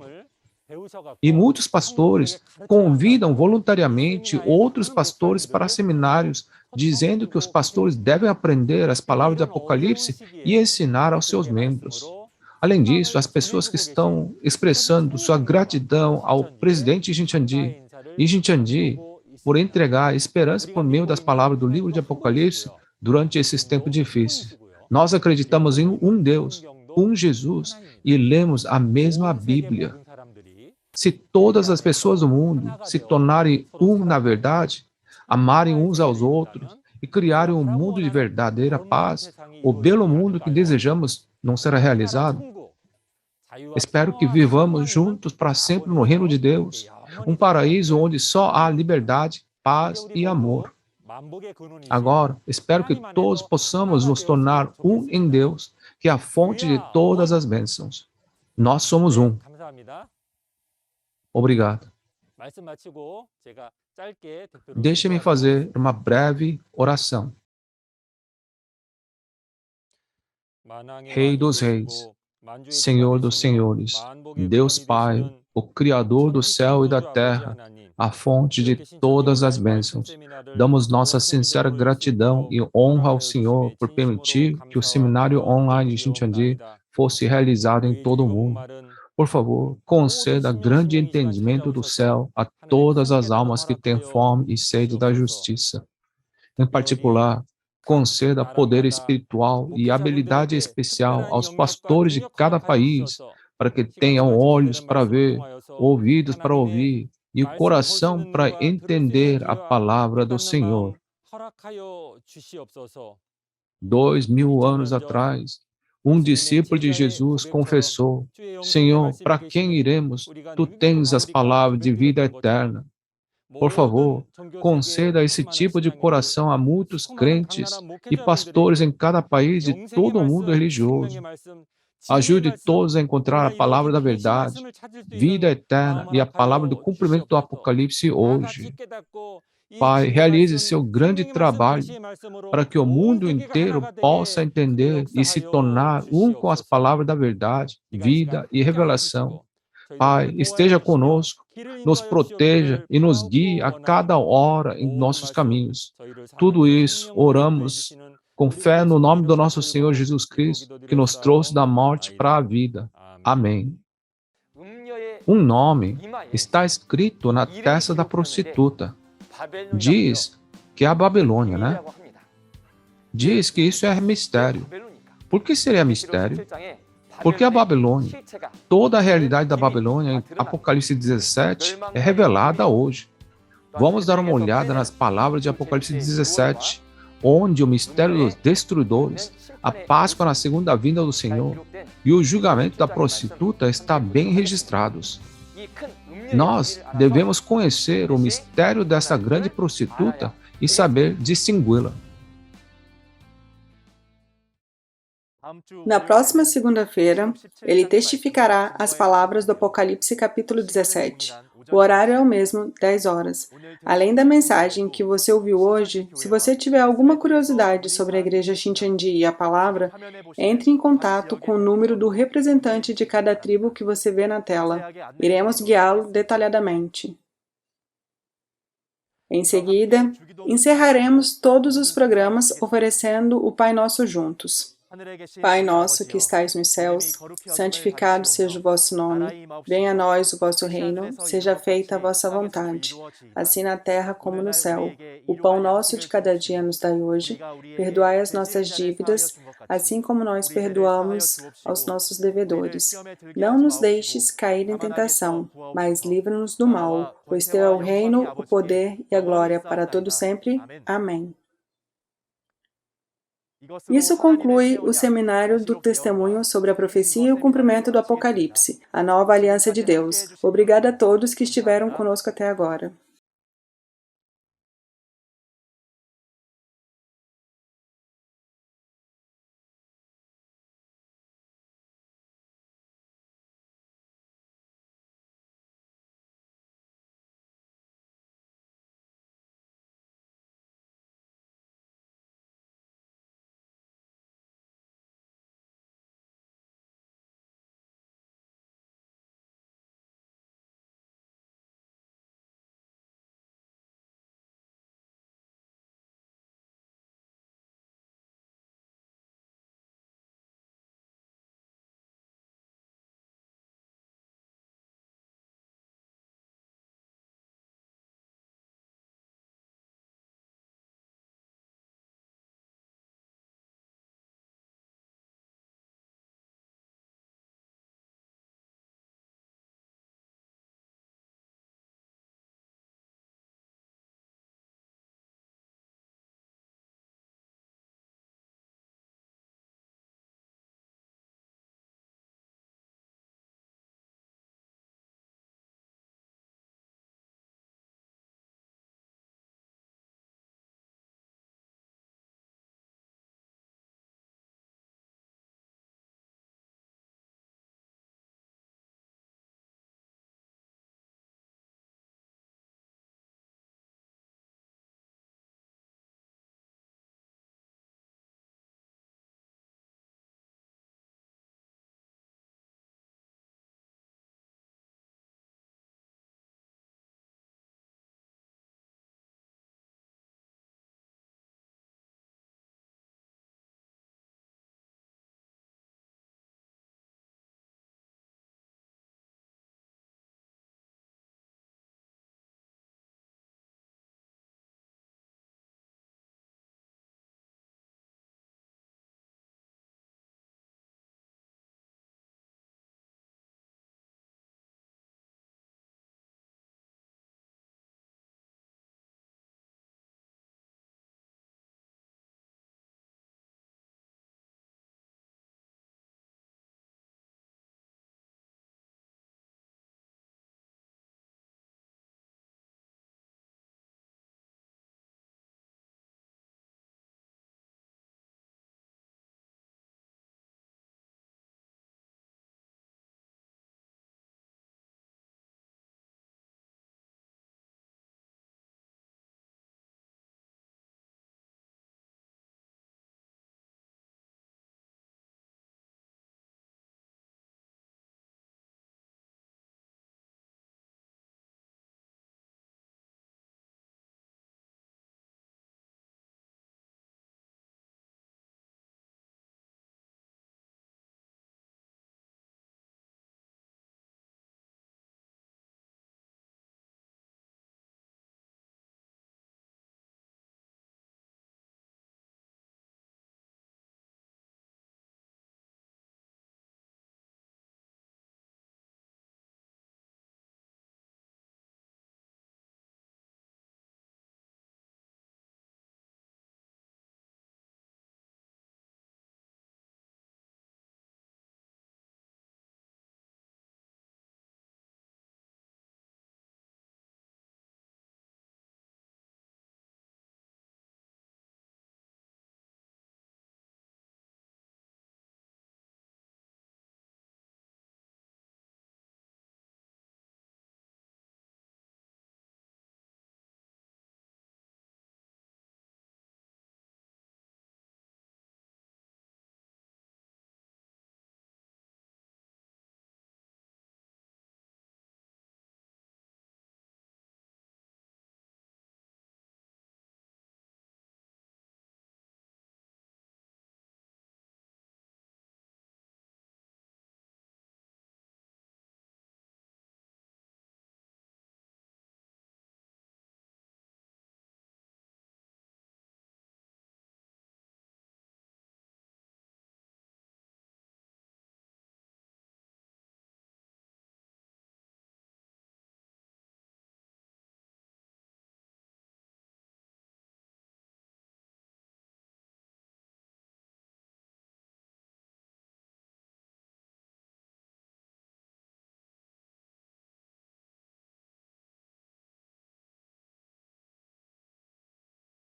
E muitos pastores convidam voluntariamente outros pastores para seminários, dizendo que os pastores devem aprender as palavras de Apocalipse e ensinar aos seus membros. Além disso, as pessoas que estão expressando sua gratidão ao presidente Shincheonji e Shincheonji por entregar esperança por meio das palavras do livro de Apocalipse durante esses tempos difíceis. Nós acreditamos em um Deus, um Jesus, e lemos a mesma Bíblia. Se todas as pessoas do mundo se tornarem um na verdade, amarem uns aos outros e criarem um mundo de verdadeira paz, o belo mundo que desejamos não será realizado. Espero que vivamos juntos para sempre no reino de Deus, um paraíso onde só há liberdade, paz e amor. Agora, espero que todos possamos nos tornar um em Deus, que é a fonte de todas as bênçãos. Nós somos um. Obrigado. Deixe-me fazer uma breve oração. Rei dos reis, Senhor dos senhores, Deus Pai, o Criador do céu e da terra, a fonte de todas as bênçãos, damos nossa sincera gratidão e honra ao Senhor por permitir que o seminário online de Shincheonji fosse realizado em todo o mundo. Por favor, conceda grande entendimento do céu a todas as almas que têm fome e sede da justiça. Em particular, conceda poder espiritual e habilidade especial aos pastores de cada país, para que tenham olhos para ver, ouvidos para ouvir e o coração para entender a palavra do Senhor. 2000 anos atrás, um discípulo de Jesus confessou: Senhor, para quem iremos? Tu tens as palavras de vida eterna. Por favor, conceda esse tipo de coração a muitos crentes e pastores em cada país de todo o mundo religioso. Ajude todos a encontrar a palavra da verdade, vida eterna e a palavra do cumprimento do Apocalipse hoje. Pai, realize seu grande trabalho para que o mundo inteiro possa entender e se tornar um com as palavras da verdade, vida e revelação. Pai, esteja conosco, nos proteja e nos guie a cada hora em nossos caminhos. Tudo isso oramos com fé no nome do nosso Senhor Jesus Cristo, que nos trouxe da morte para a vida. Amém. Um nome está escrito na testa da prostituta. Diz que é a Babilônia, né? Diz que isso é mistério. Por que seria mistério? Porque a Babilônia, toda a realidade da Babilônia em Apocalipse 17 é revelada hoje. Vamos dar uma olhada nas palavras de Apocalipse 17, onde o mistério dos destruidores, a Páscoa na segunda vinda do Senhor e o julgamento da prostituta está bem registrados. Nós devemos conhecer o mistério dessa grande prostituta e saber distingui-la. Na próxima segunda-feira, ele testificará as palavras do Apocalipse capítulo 17. O horário é o mesmo, 10 horas. Além da mensagem que você ouviu hoje, se você tiver alguma curiosidade sobre a Igreja Shincheonji e a palavra, entre em contato com o número do representante de cada tribo que você vê na tela. Iremos guiá-lo detalhadamente. Em seguida, encerraremos todos os programas oferecendo o Pai Nosso juntos. Pai nosso que estais nos céus, santificado seja o vosso nome. Venha a nós o vosso reino, seja feita a vossa vontade, assim na terra como no céu. O pão nosso de cada dia nos dai hoje. Perdoai as nossas dívidas, assim como nós perdoamos aos nossos devedores. Não nos deixes cair em tentação, mas livra-nos do mal, pois teu é o reino, o poder e a glória para todo sempre. Amém. Isso conclui o seminário do testemunho sobre a profecia e o cumprimento do Apocalipse, a nova aliança de Deus. Obrigada a todos que estiveram conosco até agora.